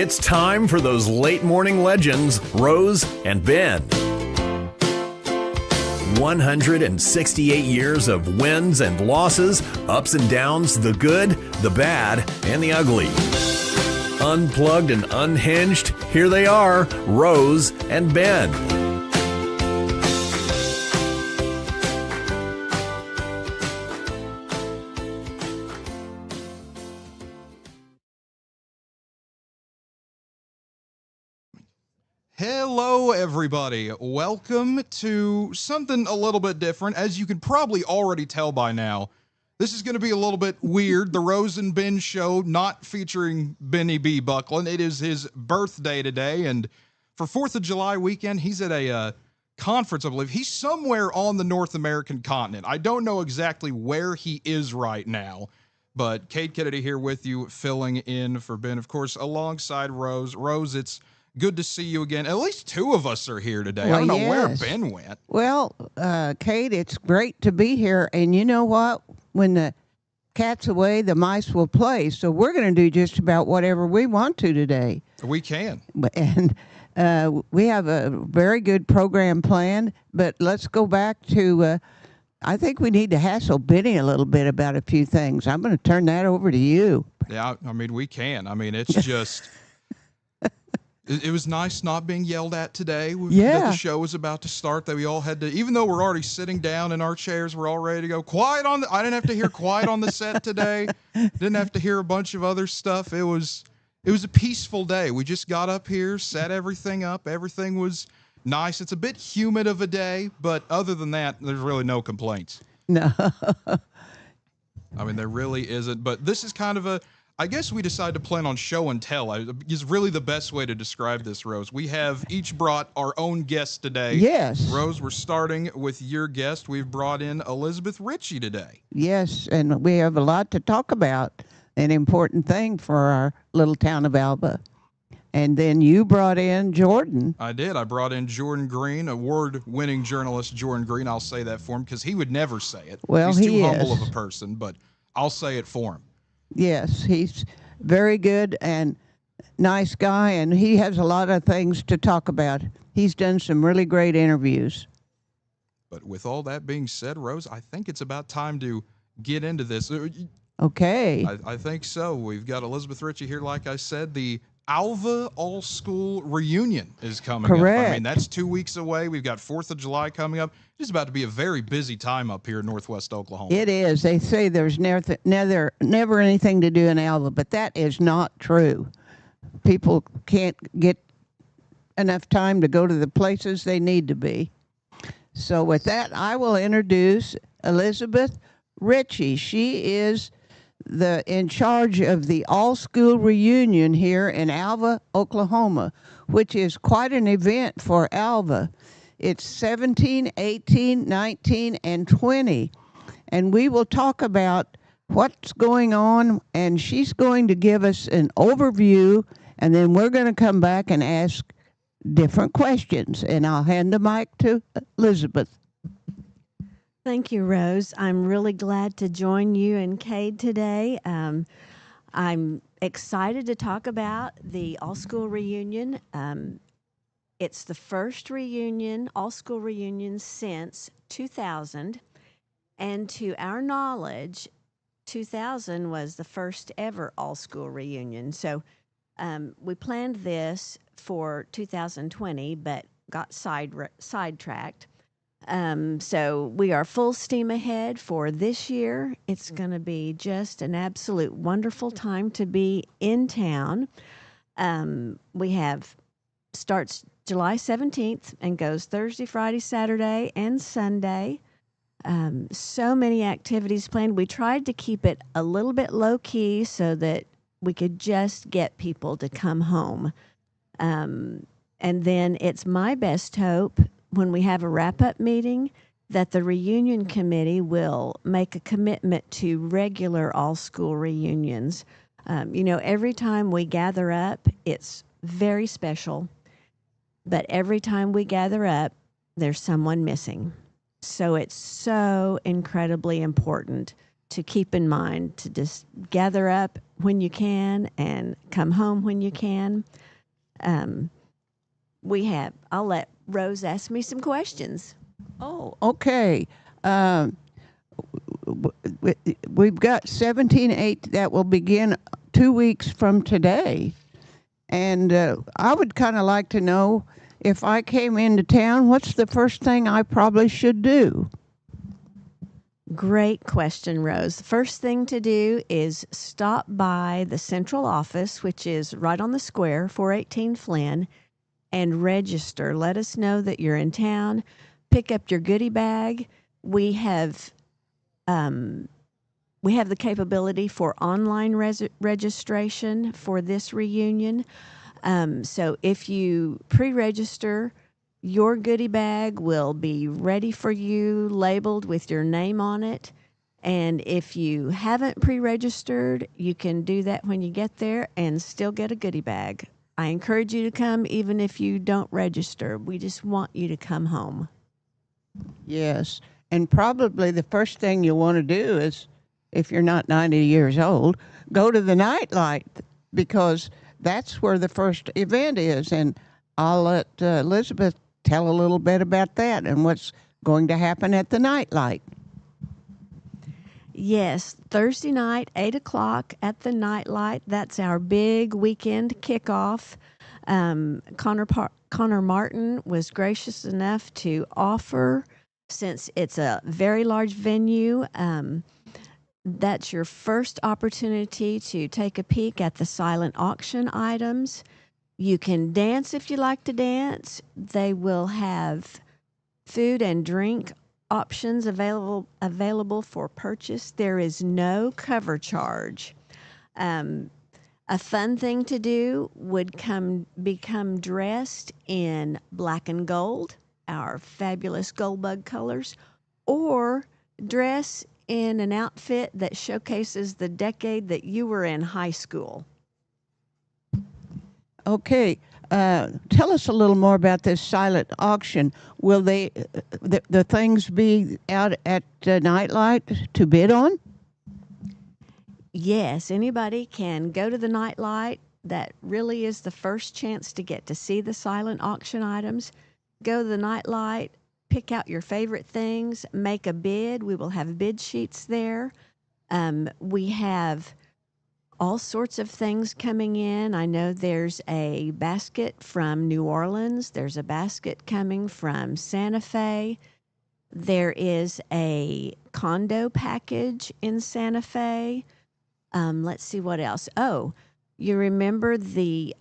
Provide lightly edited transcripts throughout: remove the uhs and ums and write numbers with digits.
It's time for those late morning legends, Rose and Ben. 168 years of wins and losses, ups and downs, the good, the bad, and the ugly. Unplugged and unhinged, here they are, Rose and Ben. Hello, everybody. Welcome to something a little bit different. As you can probably already tell by now, this is going to be a little bit weird. The Rose and Ben show, not featuring Benny B. Buckland. It is his birthday today, and for 4th of July weekend, he's at a conference, I believe. He's somewhere on the North American continent. I don't know exactly where he is right now, but Cade Kennedy here with you, filling in for Ben, of course, alongside Rose. Rose, it's good to see you again. At least two of us are here today. Well, I don't know where yes. Ben went. Well, Kate, it's great to be here. And you know what? When the cat's away, the mice will play. So we're going to do just about whatever we want to today. We can. And we have a very good program planned. But let's go back to, I think we need to hassle Benny a little bit about a few things. I'm going to turn that over to you. Yeah, I mean, we can. I mean, it's just... It was nice not being yelled at today. That the show was about to start, that we all had to, even though we're already sitting down in our chairs, we're all ready to go. I didn't have to hear quiet on the set today. Didn't have to hear a bunch of other stuff. It was a peaceful day. We just got up here, set everything up. Everything was nice. It's a bit humid of a day, but other than that, there's really no complaints. No. I mean, there really isn't. But this is kind of I guess we decided to plan on show and tell. Is really the best way to describe this, Rose. We have each brought our own guest today. Yes. Rose, we're starting with your guest. We've brought in Elizabeth Ritchie today. Yes, and we have a lot to talk about, an important thing for our little town of Alva. And then you brought in Jordan. I did. I brought in Jordan Green, award-winning journalist Jordan Green. I'll say that for him because he would never say it. Well, he's too he humble is. of a person, but I'll say it for him. Yes, he's very good and nice guy, and he has a lot of things to talk about. He's done some really great interviews. But with all that being said, Rose, I think it's about time to get into this. Okay. I think so. We've got Elizabeth Ritchie here, like I said. The Alva All-School Reunion is coming Correct. up. I mean, that's 2 weeks away. We've got 4th of July coming up. It's about to be a very busy time up here in Northwest Oklahoma. It is. They say there's never anything to do in Alva, but that is not true. People can't get enough time to go to the places they need to be. So with that, I will introduce Elizabeth Ritchie. She is in charge of the all-school reunion here in Alva, Oklahoma, which is quite an event for Alva. It's 17, 18, 19, and 20. And we will talk about what's going on, and she's going to give us an overview, and then we're going to come back and ask different questions. And I'll hand the mic to Elizabeth. Thank you, Rose. I'm really glad to join you and Cade today. I'm excited to talk about the all-school reunion. It's the first all-school reunion since 2000. And to our knowledge, 2000 was the first ever all-school reunion. So we planned this for 2020, but got sidetracked. So we are full steam ahead for this year. It's going to be just an absolute wonderful time to be in town. Starts July 17th and goes Thursday, Friday, Saturday, and Sunday. So many activities planned. We tried to keep it a little bit low key so that we could just get people to come home. And then it's my best hope when we have a wrap-up meeting that the reunion committee will make a commitment to regular all-school reunions. Every time we gather up, it's very special. But every time we gather up, there's someone missing. So it's so incredibly important to keep in mind to just gather up when you can and come home when you can. I'll let Rose ask me some questions. Oh, okay. We've got 17-8 that will begin 2 weeks from today. And I would kind of like to know, if I came into town, what's the first thing I probably should do? Great question, Rose. The first thing to do is stop by the central office, which is right on the square, 418 Flynn, and register. Let us know that you're in town. Pick up your goodie bag. We have the capability for online registration for this reunion. So if you pre-register, your goodie bag will be ready for you, labeled with your name on it. And if you haven't pre-registered, you can do that when you get there and still get a goodie bag. I encourage you to come even if you don't register. We just want you to come home. Yes. And probably the first thing you want to do is, if you're not 90 years old, go to the nightlight, because that's where the first event is. And I'll let Elizabeth tell a little bit about that and what's going to happen at the nightlight. Yes, Thursday night, 8 o'clock at the Nightlight. That's our big weekend kickoff. Connor Martin was gracious enough to offer, since it's a very large venue, that's your first opportunity to take a peek at the silent auction items. You can dance if you like to dance. They will have food and drink options available for purchase. There is no cover charge. A fun thing to do would become dressed in black and gold, our fabulous gold bug colors, or dress in an outfit that showcases the decade that you were in high school. Okay. Tell us a little more about this silent auction. Will the things be out at Nightlight to bid on? Yes, anybody can go to the Nightlight. That really is the first chance to get to see the silent auction items. Go to the Nightlight, pick out your favorite things, make a bid. We will have bid sheets there. We have all sorts of things coming in. I know there's a basket from New Orleans. There's a basket coming from Santa Fe. There is a condo package in Santa Fe. Let's see what else. Oh, you remember the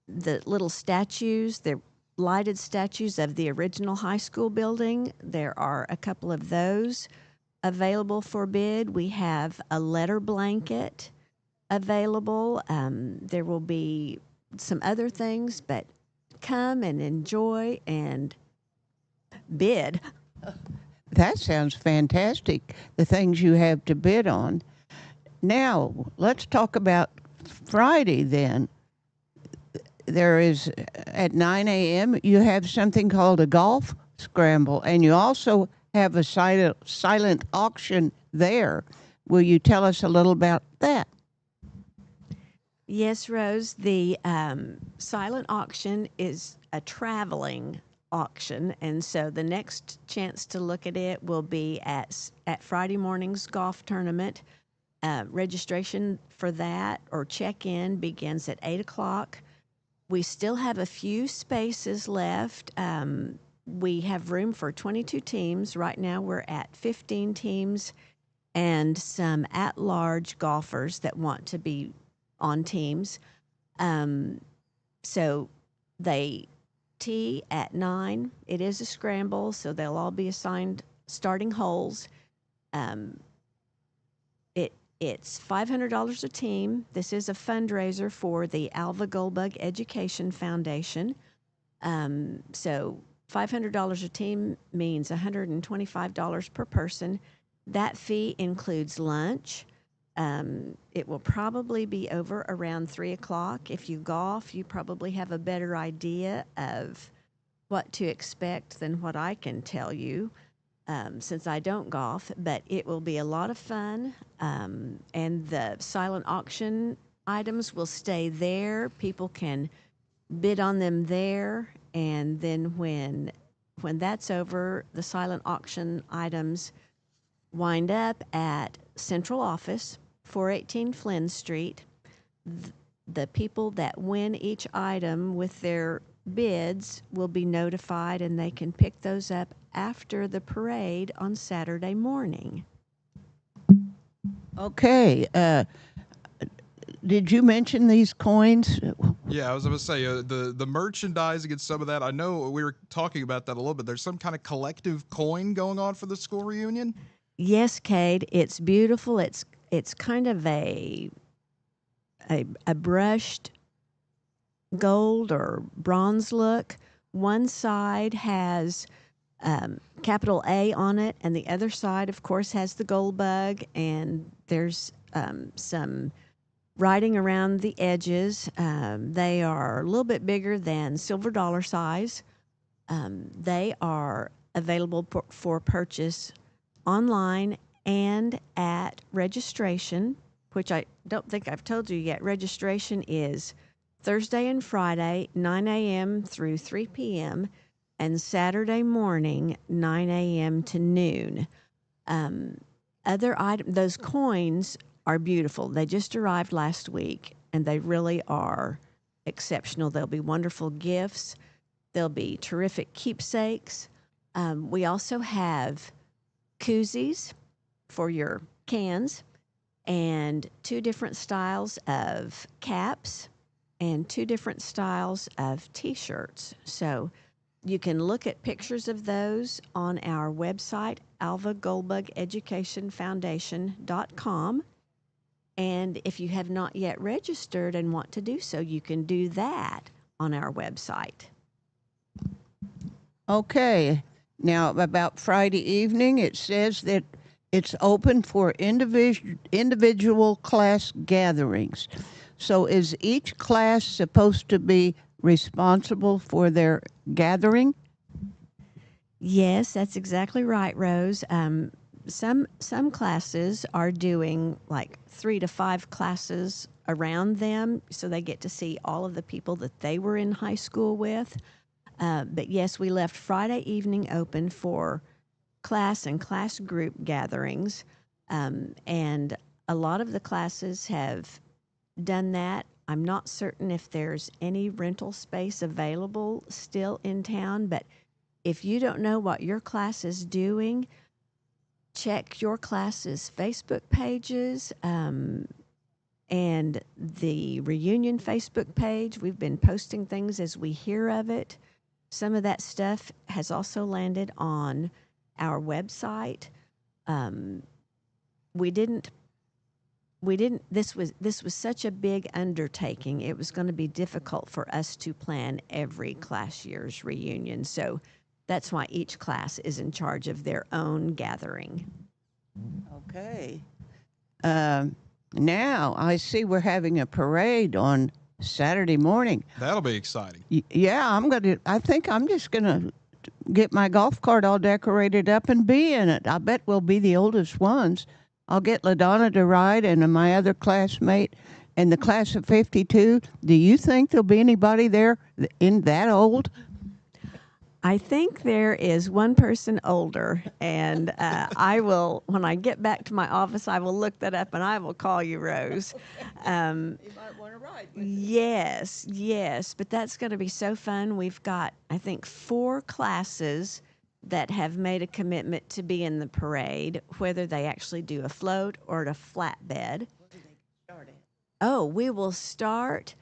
little statues, the lighted statues of the original high school building? There are a couple of those available for bid. We have a letter blanket available. There will be some other things, but come and enjoy and bid. That sounds fantastic, the things you have to bid on. Now, let's talk about Friday then. There is, at 9 a.m., you have something called a golf scramble, and you also have a silent auction there. Will you tell us a little about that? Yes, Rose. The silent auction is a traveling auction, and so the next chance to look at it will be at Friday morning's golf tournament. Registration for that or check-in begins at 8 o'clock. We still have a few spaces left. We have room for 22 teams. Right now we're at 15 teams and some at-large golfers that want to be on teams. So they tee at 9. It is a scramble, so they'll all be assigned starting holes. It's $500 a team. This is a fundraiser for the Alva Goldbug Education Foundation. So $500 a team means $125 per person. That fee includes lunch. It will probably be over around 3 o'clock. If you golf, you probably have a better idea of what to expect than what I can tell you. since I don't golf, but it will be a lot of fun. And the silent auction items will stay there. People can bid on them there, and then when that's over, the silent auction items wind up at central office, 418 Flynn Street. The people that win each item with their bids will be notified, and they can pick those up after the parade on Saturday morning. Okay. Did you mention these coins? Yeah, I was going to say the merchandising and some of that. I know we were talking about that a little bit. There's some kind of collective coin going on for the school reunion. Yes, Cade, it's beautiful. It's kind of a brushed gold or bronze look. One side has capital A on it, and the other side, of course, has the gold bug, and there's some writing around the edges. They are a little bit bigger than silver dollar size. They are available for purchase online and at registration, which I don't think I've told you yet. Registration is Thursday and Friday, 9 a.m. through 3 p.m., and Saturday morning, 9 a.m. to noon. Those coins are beautiful. They just arrived last week, and they really are exceptional. They'll be wonderful gifts. They'll be terrific keepsakes. We also have koozies for your cans, and 2 different styles of caps and 2 different styles of T-shirts. So you can look at pictures of those on our website, alvagoldbugeducationfoundation.com. And if you have not yet registered and want to do so, you can do that on our website. Okay. Now, about Friday evening, it says that it's open for individual class gatherings. So is each class supposed to be responsible for their gathering? Yes, that's exactly right, Rose. Some classes are doing like 3 to 5 classes around them, so they get to see all of the people that they were in high school with. But yes, we left Friday evening open for class and class group gatherings, and a lot of the classes have done that. I'm not certain if there's any rental space available still in town, but if you don't know what your class is doing, check your class's Facebook pages and the reunion Facebook page. We've been posting things as we hear of it. Some of that stuff has also landed on our website. This was such a big undertaking. It was going to be difficult for us to plan every class year's reunion. So that's why each class is in charge of their own gathering. Okay. Now I see we're having a parade on Saturday morning. That'll be exciting. Yeah, I think I'm just gonna get my golf cart all decorated up and be in it. I bet we'll be the oldest ones. I'll get LaDonna to ride and my other classmate and the class of 52. Do you think there'll be anybody there in that old? I think there is one person older, and I will, when I get back to my office, I will look that up and I will call you, Rose. You might want to ride. Yes, but that's going to be so fun. We've got, I think, 4 classes that have made a commitment to be in the parade, whether they actually do a float or a flatbed. Where do they start at? Oh, we will start,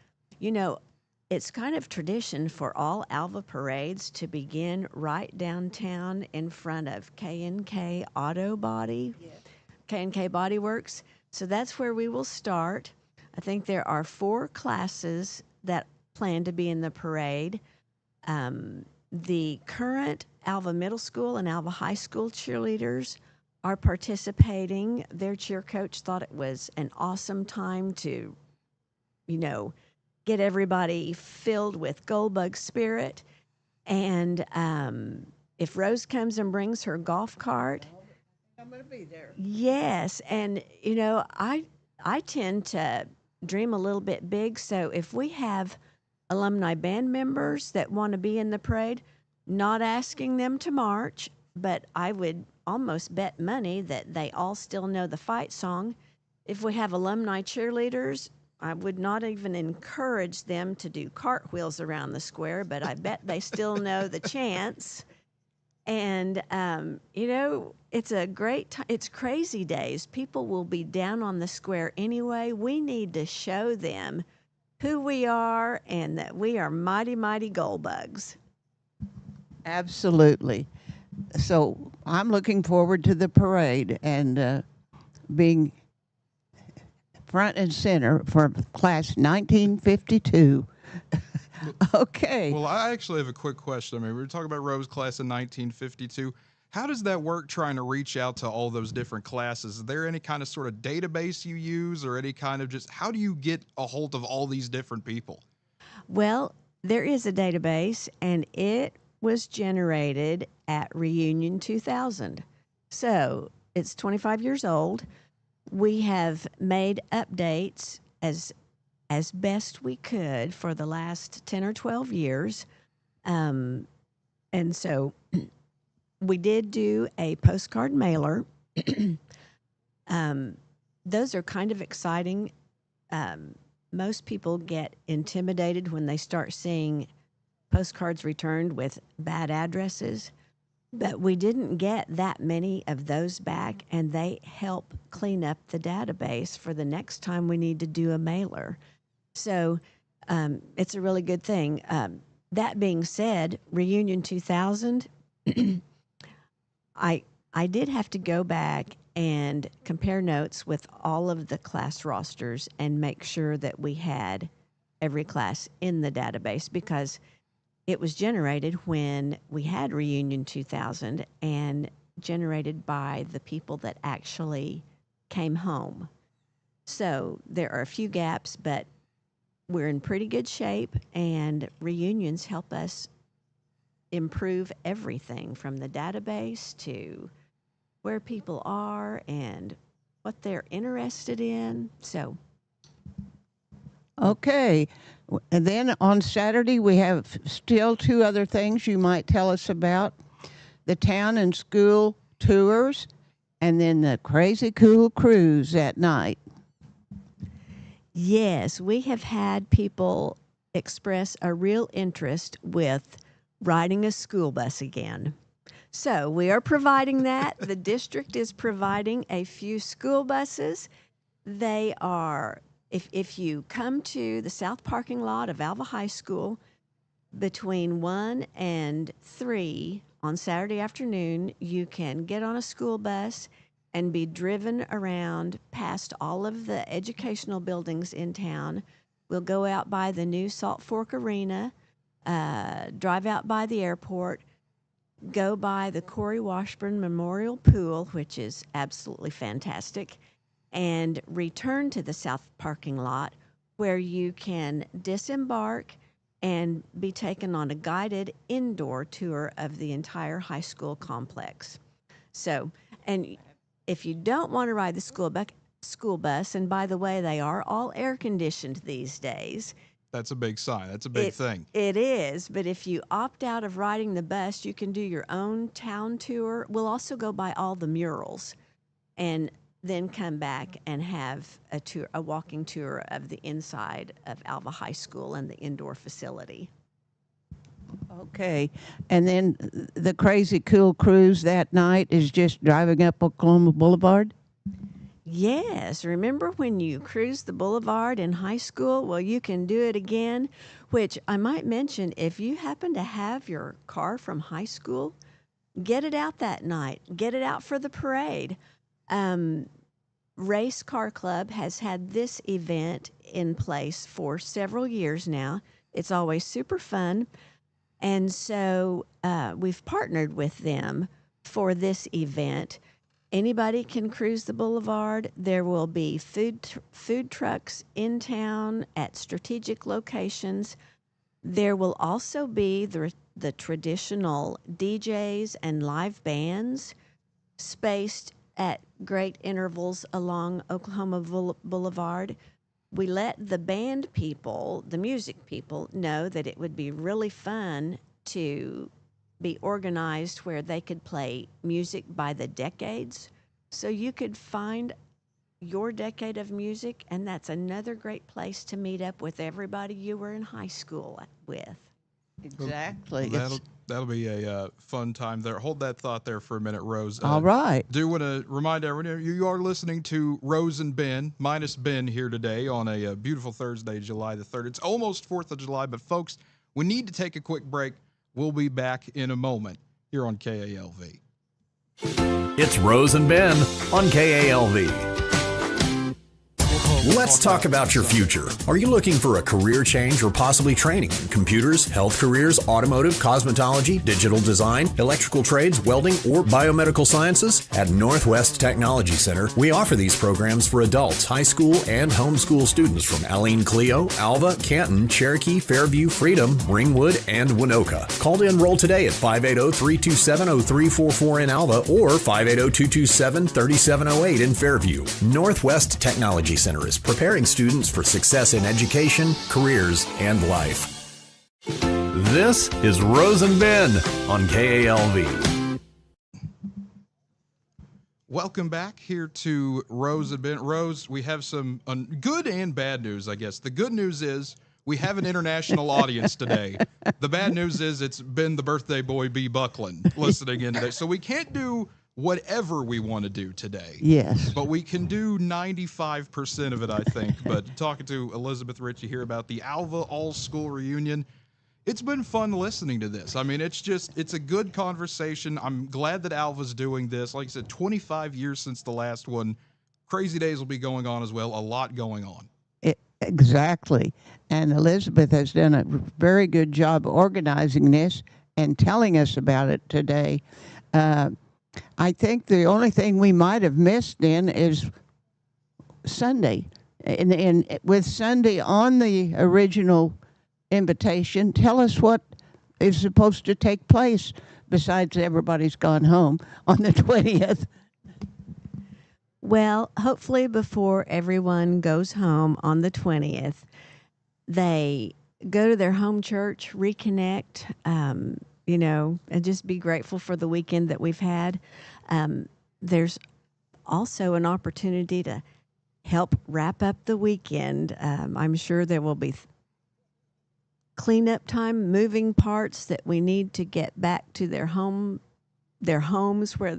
it's kind of tradition for all Alva parades to begin right downtown in front of K&K Auto Body, K&K Body Works. So that's where we will start. I think there are 4 classes that plan to be in the parade. The current Alva Middle School and Alva High School cheerleaders are participating. Their cheer coach thought it was an awesome time to, get everybody filled with Goldbug spirit. And if Rose comes and brings her golf cart, I'm going to be there. yes, and I tend to dream a little bit big. So if we have alumni band members that want to be in the parade, not asking them to march, but I would almost bet money that they all still know the fight song. If we have alumni cheerleaders, I would not even encourage them to do cartwheels around the square, but I bet they still know the chants. And it's a great it's crazy days. People will be down on the square anyway. We need to show them who we are and that we are mighty, mighty gold bugs. Absolutely. So I'm looking forward to the parade and being front and center for class 1952. Okay. Well, I actually have a quick question. I mean, we were talking about Rose class in 1952. How does that work trying to reach out to all those different classes? Is there any kind of sort of database you use or any kind of just how do you get a hold of all these different people? Well, there is a database, and it was generated at Reunion 2000. So it's 25 years old. We have made updates as best we could for the last 10 or 12 years. And so we did do a postcard mailer. Those are kind of exciting. Most people get intimidated when they start seeing postcards returned with bad addresses, but we didn't get that many of those back, and they help clean up the database for the next time we need to do a mailer. So it's a really good thing. That being said, Reunion 2000, I did have to go back and compare notes with all of the class rosters and make sure that we had every class in the database because it was generated when we had Reunion 2000 and generated by the people that actually came home. So there are a few gaps, but we're in pretty good shape, and reunions help us improve everything from the database to where people are and what they're interested in. So, Okay. And then on Saturday, we have still two other things you might tell us about: the town and school tours, and then the Crazy Cool Cruise at night. yes, we have had people express a real interest with riding a school bus again. So we are providing that. The district is providing a few school buses. They are, if you come to the south parking lot of Alva High School between 1 and 3 on Saturday afternoon, you can get on a school bus and be driven around past all of the educational buildings in town. We'll go out by the new Salt Fork Arena, drive out by the airport, go by the Corey Washburn Memorial Pool, which is absolutely fantastic, and return to the south parking lot where you can disembark and be taken on a guided indoor tour of the entire high school complex. So, and if you don't want to ride the school bus, and by the way, they are all air conditioned these days. That's a big sign. That's a big thing. It is, but if you opt out of riding the bus, you can do your own town tour. We'll also go by all the murals and then come back and have a walking tour of the inside of Alva High School and the indoor facility. Okay. And then the Crazy Cool Cruise that night is just driving up Oklahoma Boulevard? Yes, remember when you cruised the boulevard in high school? Well, you can do it again, which I might mention if you happen to have your car from high school, get it out that night. Get it out for the parade. Race Car Club has had this event in place for several years now. It's always super fun. And so we've partnered with them for this event. Anybody can cruise the boulevard. There will be food trucks in town at strategic locations. There will also be the the traditional DJs and live bands spaced at great intervals along Oklahoma Boulevard. We let the band people, the music people, know that it would be really fun to be organized where they could play music by the decades. So you could find your decade of music, and that's another great place to meet up with everybody you were in high school with. Exactly. That'll be a fun time there. Hold that thought there for a minute, Rose. All right. Do want to remind everyone you are listening to Rose and Ben, minus Ben here today on a beautiful Thursday, July the 3rd. It's almost 4th of July, but folks, we need to take a quick break. We'll be back in a moment here on KALV. It's Rose and Ben on KALV. Let's talk about your future. Are you looking for a career change or possibly training in computers, health careers, automotive, cosmetology, digital design, electrical trades, welding, or biomedical sciences? At Northwest Technology Center, we offer these programs for adults, high school, and homeschool students from Alene Clio, Alva, Canton, Cherokee, Fairview, Freedom, Ringwood, and Winoka. Call to enroll today at 580-327-0344 in Alva or 580-227-3708 in Fairview. Northwest Technology Center is preparing students for success in education, careers, and life. This is Rose and Ben on KALV. Welcome back here to Rose and Ben. Rose, we have some good and bad news, I guess. The good news is we have an international audience today. The bad news is it's Ben the birthday boy B. Buckland listening in today. So we can't do whatever we want to do today. Yes. But we can do 95% of it, I think. But talking to Elizabeth Ritchie here about the Alva All-School Reunion, it's been fun listening to this. I mean, it's a good conversation. I'm glad that Alva's doing this. Like I said, 25 years since the last one. Crazy days will be going on as well. A lot going on. Exactly. And Elizabeth has done a very good job organizing this and telling us about it today. I think the only thing we might have missed then is Sunday. And with Sunday on the original invitation, tell us what is supposed to take place besides everybody's gone home on the 20th. Well, hopefully before everyone goes home on the 20th, they go to their home church, reconnect, and just be grateful for the weekend that we've had. There's also an opportunity to help wrap up the weekend. I'm sure there will be cleanup time, moving parts that we need to get back to their homes where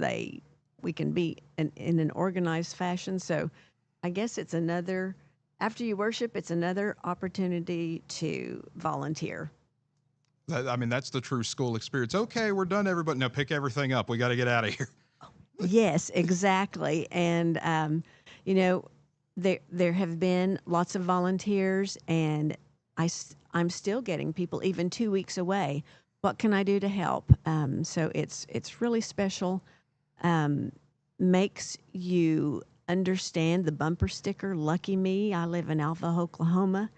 we can be in an organized fashion. So I guess it's after you worship, it's another opportunity to volunteer. I mean, that's the true school experience. Okay, we're done, everybody. Now pick everything up. We got to get out of here. Yes, exactly. And, there have been lots of volunteers, and I'm still getting people even 2 weeks away. What can I do to help? So it's really special. Makes you understand the bumper sticker, Lucky Me. I live in Alva, Oklahoma.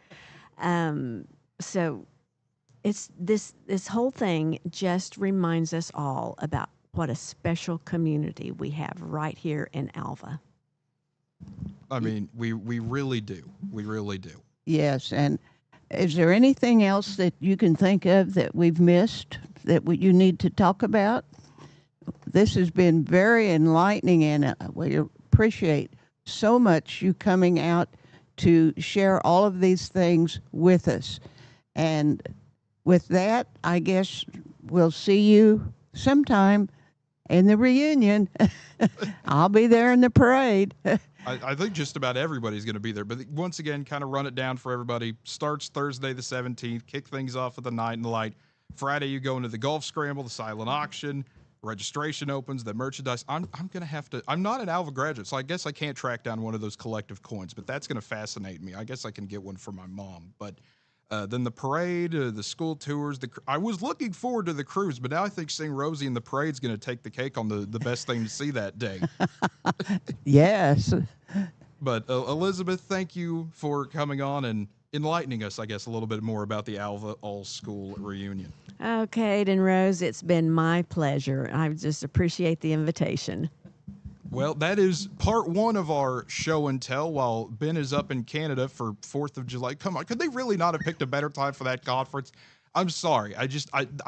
So it's this whole thing just reminds us all about what a special community we have right here in Alva. I mean, we really do. We really do. Yes, and is there anything else that you can think of that we've missed that you need to talk about? This has been very enlightening, and we appreciate so much you coming out to share all of these things with us. And with that, I guess we'll see you sometime in the reunion. I'll be there in the parade. I think just about everybody's going to be there. But once again, kind of run it down for everybody. Starts Thursday the 17th. Kick things off with the Night and the Light. Friday, you go into the golf scramble, the silent auction. Registration opens, the merchandise. I'm going to have to. I'm not an Alva graduate, so I guess I can't track down one of those collective coins, but that's going to fascinate me. I guess I can get one for my mom. But then the parade, the school tours. I was looking forward to the cruise, but now I think seeing Rosie in the parade is going to take the cake on the best thing to see that day. Yes. But Elizabeth, thank you for coming on and enlightening us, I guess, a little bit more about the Alva All School reunion. Oh, Kate and Rose, it's been my pleasure. I just appreciate the invitation. Well, that is part one of our show and tell while Ben is up in Canada for 4th of July. Come on, could they really not have picked a better time for that conference? I'm sorry. I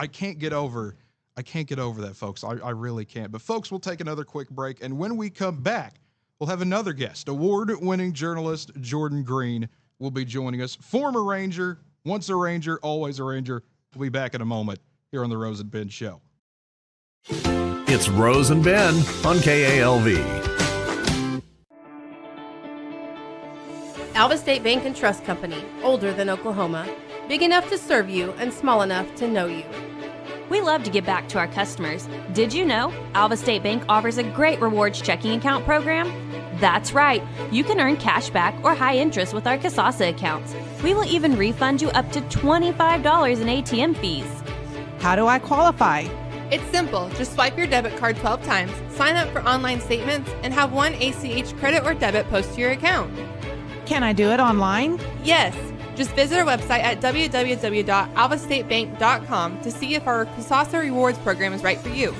can't get over that, folks. I really can't. But folks, we'll take another quick break, and when we come back, we'll have another guest. Award-winning journalist Jordan Green will be joining us. Former Ranger, once a Ranger, always a Ranger. We'll be back in a moment here on the Rose and Ben Show. It's Rose and Ben on KALV. Alva State Bank and Trust Company, older than Oklahoma, big enough to serve you and small enough to know you. We love to give back to our customers. Did you know Alva State Bank offers a great rewards checking account program? That's right. You can earn cash back or high interest with our Kasasa accounts. We will even refund you up to $25 in ATM fees. How do I qualify? It's simple. Just swipe your debit card 12 times, sign up for online statements, and have one ACH credit or debit post to your account. Can I do it online? Yes. Just visit our website at www.alvastatebank.com to see if our Kasasa Rewards program is right for you.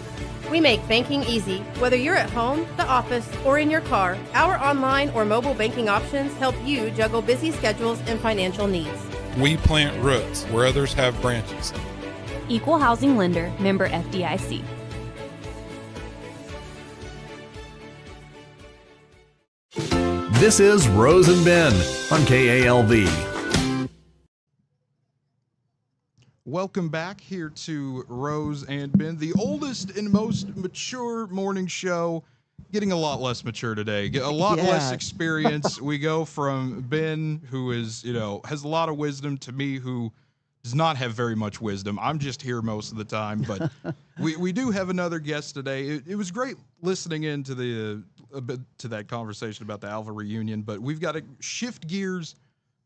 We make banking easy. Whether you're at home, the office, or in your car, our online or mobile banking options help you juggle busy schedules and financial needs. We plant roots where others have branches. Equal housing lender, member FDIC. This is Rose and Ben on KALV. Welcome back here to Rose and Ben, the oldest and most mature morning show, getting a lot less mature today, a lot less experience. We go from Ben, who is, has a lot of wisdom, to me, who does not have very much wisdom. I'm just here most of the time, but we do have another guest today. It was great listening in to to that conversation about the Alva reunion, but we've got to shift gears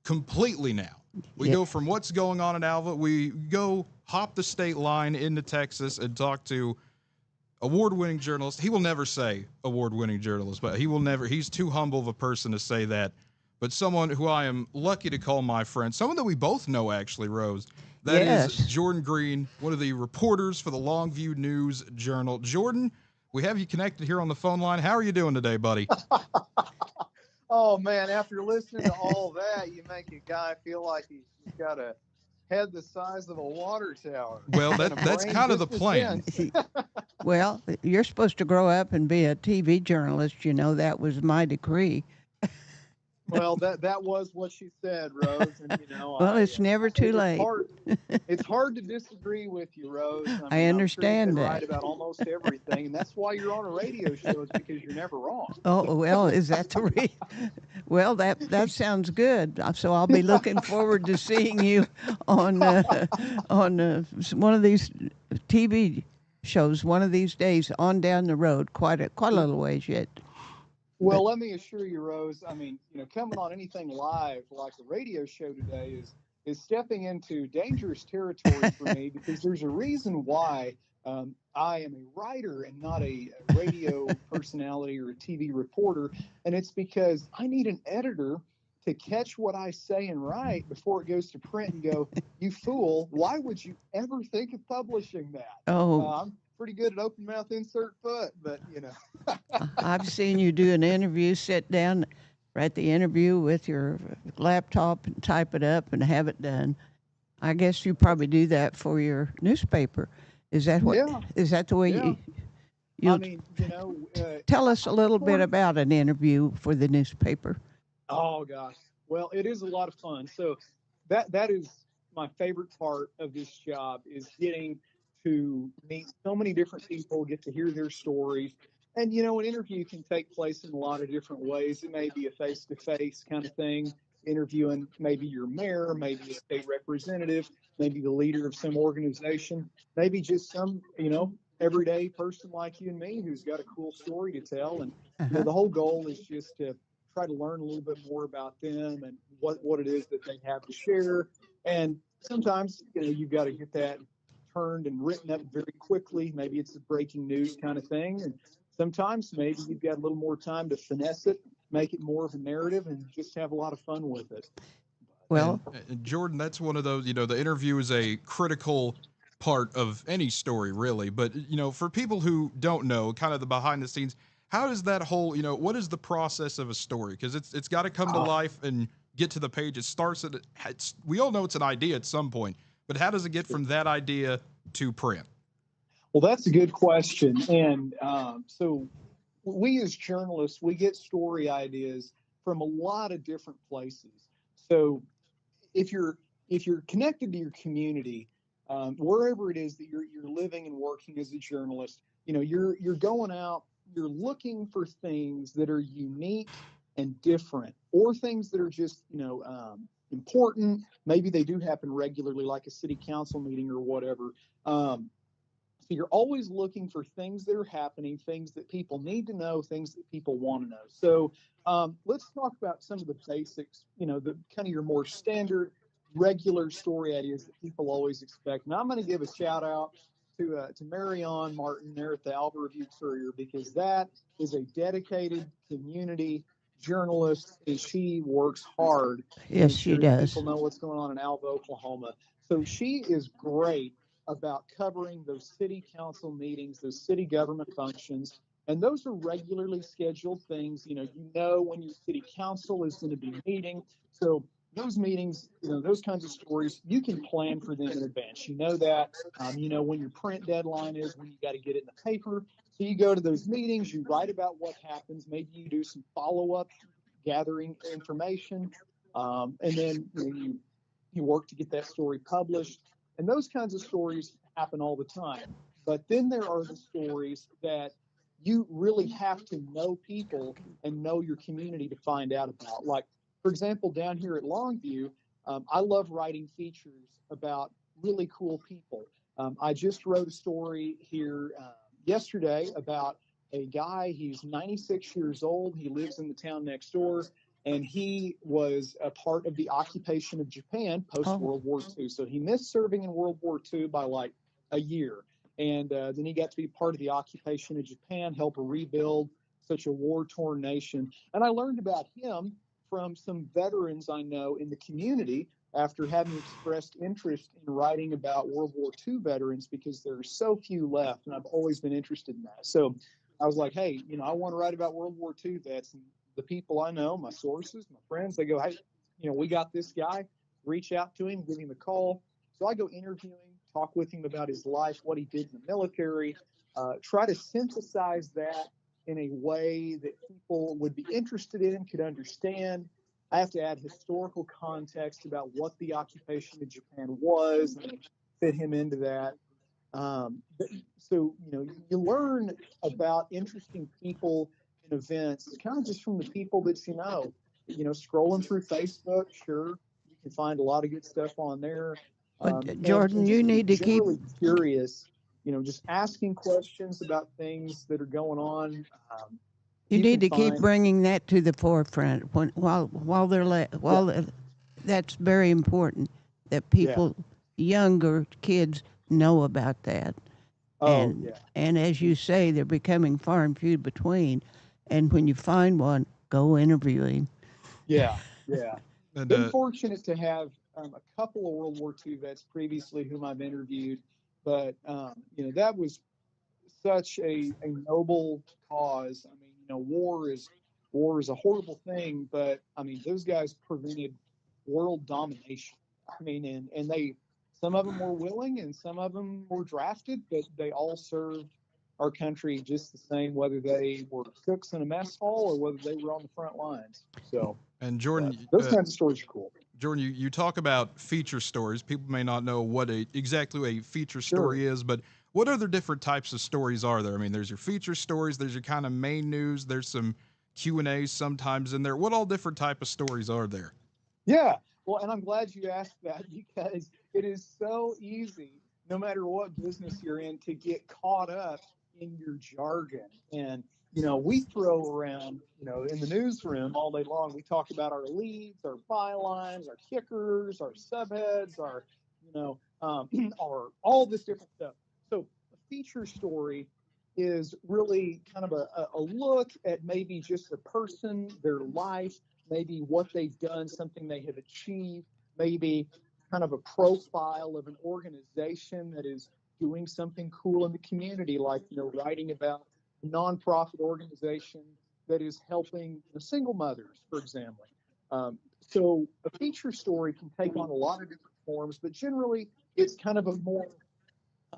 completely now. We go from what's going on in Alva, we go hop the state line into Texas and talk to award-winning journalist. He will never say award-winning journalist, but he's too humble of a person to say that. But someone who I am lucky to call my friend, someone that we both know actually, Rose. That is Jordan Green, one of the reporters for the Longview News Journal. Jordan, we have you connected here on the phone line. How are you doing today, buddy? Oh, man, after listening to all that, you make a guy feel like he's got a head the size of a water tower. Well, that's kind of the plan. Well, you're supposed to grow up and be a TV journalist. That was my decree. Well, that was what she said, Rose. And, well, it's never too late. It's hard to disagree with you, Rose. I understand I'm sure that. Right about almost everything, and that's why you're on a radio show, is because you're never wrong. Oh, well, is that the reason? Well, that sounds good. So I'll be looking forward to seeing you on one of these TV shows one of these days on down the road, quite a little ways yet. Well, let me assure you, Rose, coming on anything live like a radio show today is stepping into dangerous territory for me, because there's a reason why I am a writer and not a radio personality or a TV reporter. And it's because I need an editor to catch what I say and write before it goes to print and go, you fool, why would you ever think of publishing that? I'm pretty good at open mouth insert foot, but I've seen you do an interview, sit down, write the interview with your laptop and type it up and have it done. I guess you probably do that for your newspaper. Is that what? Yeah. Is that the way you? Tell us a little bit about an interview for the newspaper. Oh gosh, well, it is a lot of fun. So that is my favorite part of this job, is getting to meet so many different people, get to hear their stories. And, an interview can take place in a lot of different ways. It may be a face-to-face kind of thing, interviewing maybe your mayor, maybe a state representative, maybe the leader of some organization, maybe just some, everyday person like you and me who's got a cool story to tell. And the whole goal is just to try to learn a little bit more about them and what it is that they have to share. And sometimes, you've got to get that turned and written up very quickly. Maybe it's a breaking news kind of thing. And sometimes maybe you've got a little more time to finesse it, make it more of a narrative, and just have a lot of fun with it. Well, And Jordan, that's one of those, the interview is a critical part of any story, really. But, for people who don't know kind of the behind the scenes, how does that whole, what is the process of a story? Because it's got to come to life and get to the page. It starts we all know it's an idea at some point, but how does it get from that idea to print? Well, that's a good question. And so we as journalists, we get story ideas from a lot of different places. So if you're connected to your community, wherever it is that you're living and working as a journalist, you're going out, you're looking for things that are unique and different, or things that are just important. Maybe they do happen regularly, like a city council meeting or whatever. So you're always looking for things that are happening, things that people need to know, things that people want to know. So let's talk about some of the basics, the kind of your more standard, regular story ideas that people always expect. And I'm going to give a shout out to Marianne Martin there at the Alva Review-Courier, because that is a dedicated community journalist, and she works hard. Yes, she does. People know what's going on in Alva, Oklahoma. So she is great about covering those city council meetings, those city government functions. And those are regularly scheduled things. You know when your city council is going to be meeting. So those meetings, those kinds of stories, you can plan for them in advance. You know that. You know when your print deadline is, when you got to get it in the paper. So you go to those meetings, you write about what happens. Maybe you do some follow-up, gathering information. And then you work to get that story published. And those kinds of stories happen all the time. But then there are the stories that you really have to know people and know your community to find out about. Like, for example, down here at Longview, I love writing features about really cool people. I just wrote a story here yesterday about a guy. He's 96 years old. He lives in the town next door. And he was a part of the occupation of Japan post-World War II. So he missed serving in World War II by like a year. And then he got to be part of the occupation of Japan, help rebuild such a war-torn nation. And I learned about him from some veterans I know in the community after having expressed interest in writing about World War II veterans, because there are so few left. And I've always been interested in that. So I was like, hey, I want to write about World War II vets. And the people I know, my sources, my friends, they go, hey, we got this guy, reach out to him, give him a call. So I go interview him, talk with him about his life, what he did in the military, try to synthesize that in a way that people would be interested in, could understand. I have to add historical context about what the occupation of Japan was and fit him into that. So, you learn about interesting people and events kind of just from the people that scrolling through Facebook. Sure, you can find a lot of good stuff on there. But Jordan, you need to keep curious, just asking questions about things that are going on. You need to keep bringing that to the forefront while that's very important that people, younger kids, know about that. And as you say, they're becoming far and few between. And when you find one, go interview him. Yeah. And, been fortunate to have a couple of World War II vets previously whom I've interviewed, but that was such a noble cause. I mean, war is a horrible thing, but I mean, those guys prevented world domination. I mean, and some of them were willing and some of them were drafted, but they all served our country just the same, whether they were cooks in a mess hall or whether they were on the front lines. So, and Jordan, those kinds of stories are cool. Jordan, you talk about feature stories. People may not know what exactly a feature story is, but what other different types of stories are there? I mean, there's your feature stories, there's your kind of main news, there's some Q&As sometimes in there. What all different type of stories are there? Yeah, well, and I'm glad you asked that, because it is so easy, no matter what business you're in, to get caught up in your jargon. And we throw around, in the newsroom all day long, we talk about our leads, our bylines, our kickers, our subheads, our all this different stuff. So a feature story is really kind of a look at maybe just a person, their life, maybe what they've done, something they have achieved. maybe kind of a profile of an organization that is doing something cool in the community, like, writing about a nonprofit organization that is helping the single mothers, for example. So a feature story can take on a lot of different forms, but generally it's kind of a more,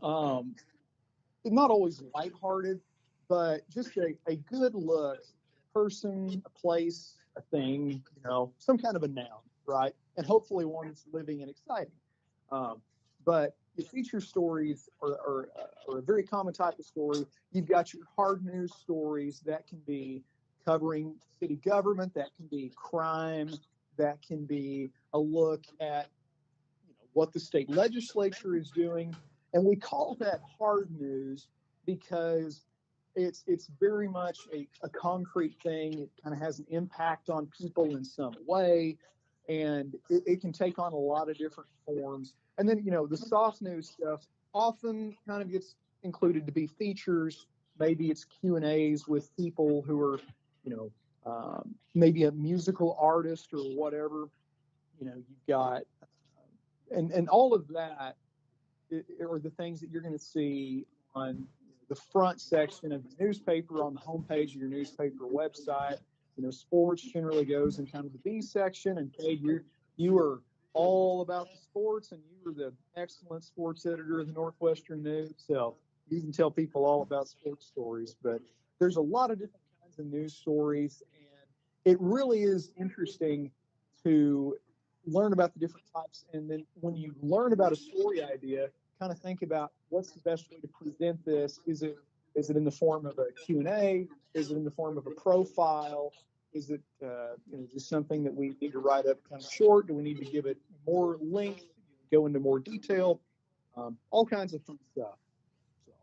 not always lighthearted, but just a good look, person, a place, a thing, some kind of a noun, right? And hopefully one that's living and exciting. But the feature stories are a very common type of story. You've got your hard news stories that can be covering city government, that can be crime, that can be a look at what the state legislature is doing. And we call that hard news because it's very much a concrete thing. It kind of has an impact on people in some way, and it can take on a lot of different forms. And then, the soft news stuff often kind of gets included to be features. Maybe it's Q&As with people who are, maybe a musical artist or whatever. You've got, and all of that are the things that you're going to see on the front section of the newspaper, on the homepage of your newspaper website. Sports generally goes in kind of the B section, and Cade, you are all about the sports, and you were the excellent sports editor of the Northwestern News, so you can tell people all about sports stories. But there's a lot of different kinds of news stories, and it really is interesting to learn about the different types. And then when you learn about a story idea, kind of think about what's the best way to present this. Is it in the form of a Q&A? Is it in the form of a profile? Is it just something that we need to write up kind of short? Do we need to give it more length, go into more detail? All kinds of fun stuff. So.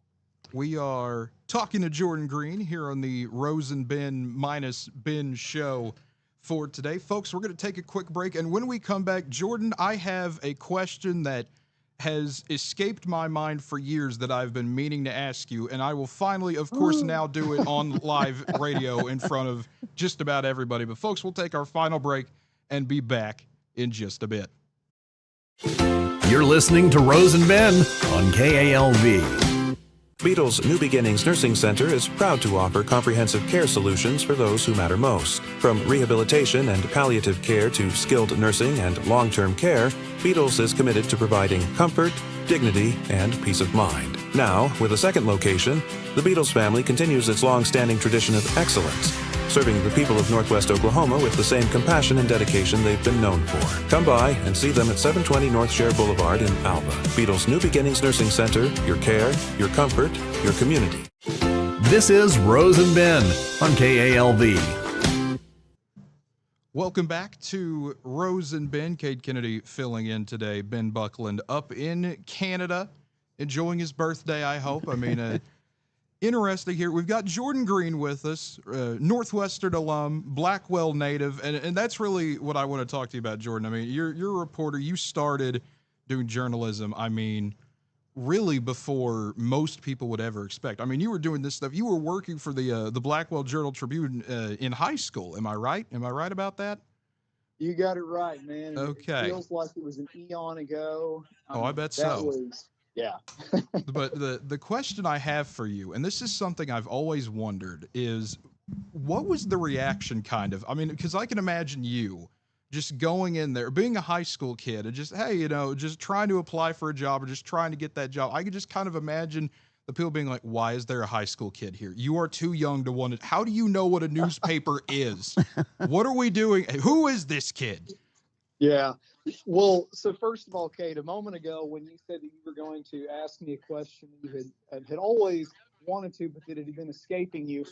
We are talking to Jordan Green here on the Rose and Ben minus Ben show for today. Folks, we're going to take a quick break, and when we come back, Jordan, I have a question that has escaped my mind for years that I've been meaning to ask you, and I will finally, of course, now do it on live radio in front of just about everybody. But folks, we'll take our final break and be back in just a bit. You're listening to Rose and Ben on KALV. Beatles New Beginnings Nursing Center is proud to offer comprehensive care solutions for those who matter most. From rehabilitation and palliative care to skilled nursing and long-term care, Beatles is committed to providing comfort, dignity, and peace of mind. Now, with a second location, the Beatles family continues its long-standing tradition of excellence, serving the people of Northwest Oklahoma with the same compassion and dedication they've been known for. Come by and see them at 720 North Share Boulevard in Alva. Beatles New Beginnings Nursing Center, your care, your comfort, your community. This is Rose and Ben on KALV. Welcome back to Rose and Ben. Cade Kennedy filling in today. Ben Buckland up in Canada, enjoying his birthday, I hope. I mean, interesting here. We've got Jordan Green with us, Northwestern alum, Blackwell native, and that's really what I want to talk to you about, Jordan. I mean, you're a reporter. You started doing journalism, I mean, really before most people would ever expect. I mean, you were doing this stuff. You were working for the Blackwell Journal-Tribune in high school. Am I right? Am I right about that? You got it right, man. Okay. It feels like it was an eon ago. I bet so. Yeah. But the question I have for you, and this is something I've always wondered, is what was the reaction kind of? I mean, because I can imagine you just going in there, being a high school kid and just, hey, just trying to apply for a job or just trying to get that job. I could just kind of imagine the people being like, why is there a high school kid here? You are too young to want it. How do you know what a newspaper is? What are we doing? Who is this kid? Yeah. Well, so first of all, Kate, a moment ago when you said that you were going to ask me a question you had always wanted to, but that it had been escaping you,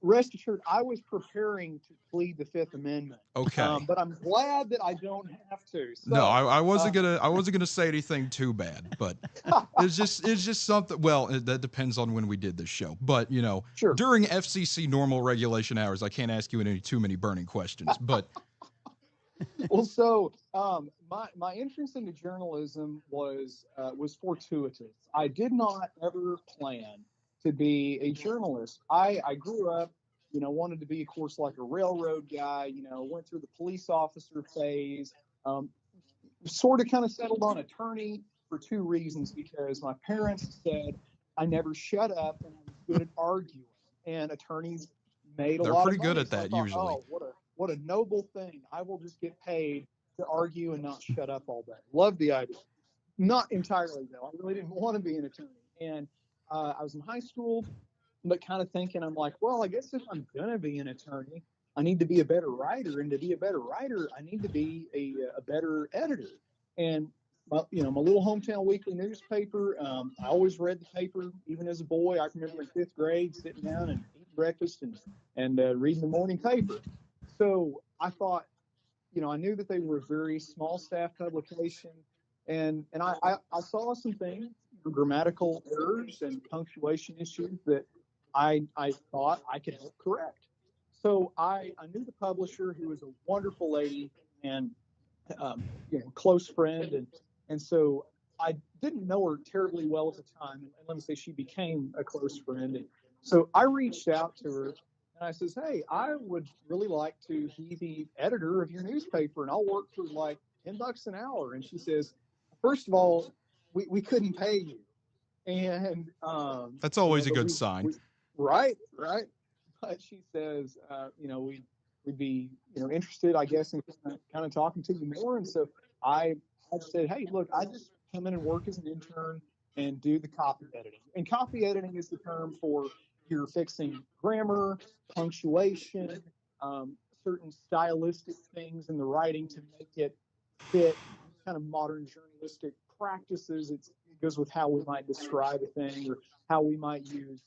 rest assured, I was preparing to plead the Fifth Amendment. Okay. But I'm glad that I don't have to. So, no, I wasn't gonna say anything too bad, but it's just something. Well, that depends on when we did this show. But sure. During FCC normal regulation hours, I can't ask you any too many burning questions. But well, so my entrance into journalism was fortuitous. I did not ever plan to be a journalist. I grew up, wanted to be, of course, like a railroad guy, went through the police officer phase, sort of kind of settled on attorney for two reasons. Because my parents said I never shut up and I was good at arguing, and attorneys made a They're lot pretty of good money. at So I that thought, usually. oh, what a noble thing. I will just get paid to argue and not shut up all day. Love the idea. Not entirely though. I really didn't want to be an attorney. And I was in high school, but kind of thinking, I'm like, well, I guess if I'm gonna be an attorney, I need to be a better writer, and to be a better writer, I need to be a better editor. And my little hometown weekly newspaper, I always read the paper, even as a boy. I remember in fifth grade sitting down and eating breakfast and reading the morning paper. So I thought, I knew that they were a very small staff publication, and I saw some things, grammatical errors and punctuation issues that I thought I could help correct. So I knew the publisher, who was a wonderful lady and close friend, and so I didn't know her terribly well at the time. And let me say, she became a close friend. And so I reached out to her and I says, hey, I would really like to be the editor of your newspaper, and I'll work for like $10 an hour. And she says, first of all, we couldn't pay you. And That's always a but good sign. Right. But she says, we'd be, interested, I guess, in kind of talking to you more. And so I said, hey, look, I just come in and work as an intern and do the copy editing. And copy editing is the term for you're fixing grammar, punctuation, certain stylistic things in the writing to make it fit kind of modern journalistic practices. It goes with how we might describe a thing, or how we might use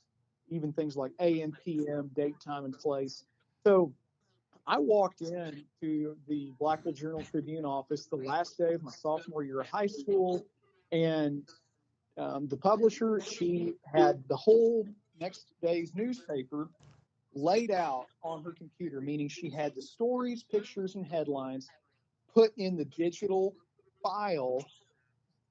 even things like AM, PM, date, time, and place. So I walked in to the Blackville Journal Tribune office the last day of my sophomore year of high school, and the publisher, she had the whole next day's newspaper laid out on her computer, meaning she had the stories, pictures, and headlines put in the digital file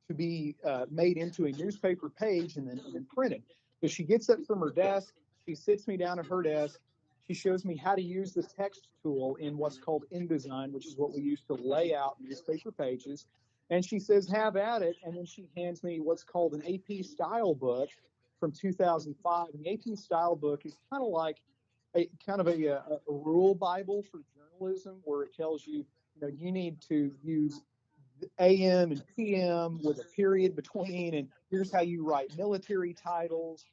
to be made into a newspaper page and then printed. So she gets up from her desk, she sits me down at her desk, she shows me how to use the text tool in what's called InDesign, which is what we use to lay out newspaper pages. And she says, have at it. And then she hands me what's called an AP style book from 2005. And the AP style book is kind of like a rule Bible for journalism, where it tells you, you need to use AM and PM with a period between, and here's how you write military titles.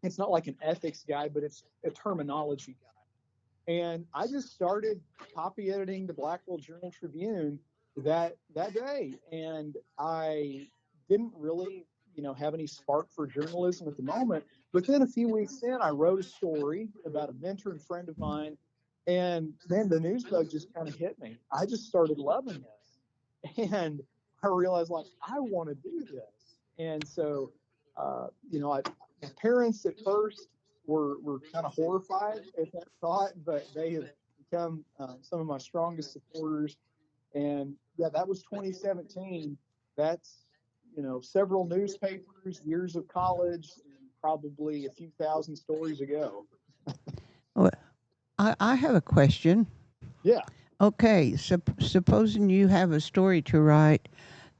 It's not like an ethics guide, but it's a terminology guide. And I just started copy editing the Blackville Journal Tribune that day, and I didn't really have any spark for journalism at the moment. But then a few weeks in, I wrote a story about a mentor and friend of mine, and then the news bug just kind of hit me. I just started loving this, and I realized, like, I want to do this. And so my parents at first were kind of horrified at that thought, but they have become some of my strongest supporters. And yeah, that was 2017. That's several newspapers, years of college, and probably a few thousand stories ago. Well, I have a question. Yeah. Okay, supposing you have a story to write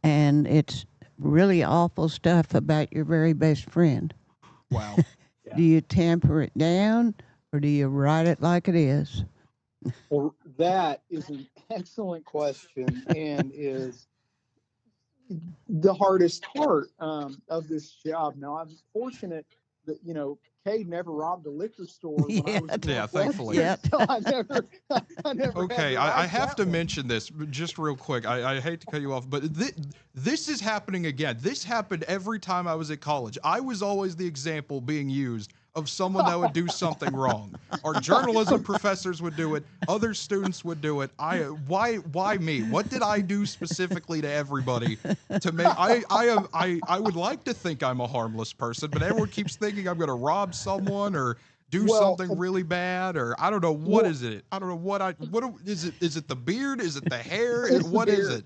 and it's really awful stuff about your very best friend. Wow. Yeah. Do you tamper it down, or do you write it like it is? Well, that is an excellent question, and is the hardest part of this job. Now, I'm fortunate that Cade never robbed a liquor store when I was in Yeah, Northwestern, thankfully. so I never Okay, had to I write have that to one. mention this just real quick. I hate to cut you off, but this is happening again. This happened every time I was at college. I was always the example being used of someone that would do something wrong. Our journalism professors would do it. Other students would do it. Why me? What did I do specifically to everybody to make? I would like to think I'm a harmless person, but everyone keeps thinking I'm going to rob someone or do something really bad, or I don't know what is it. I don't know what is it. Is it the beard? Is it the hair? What is it?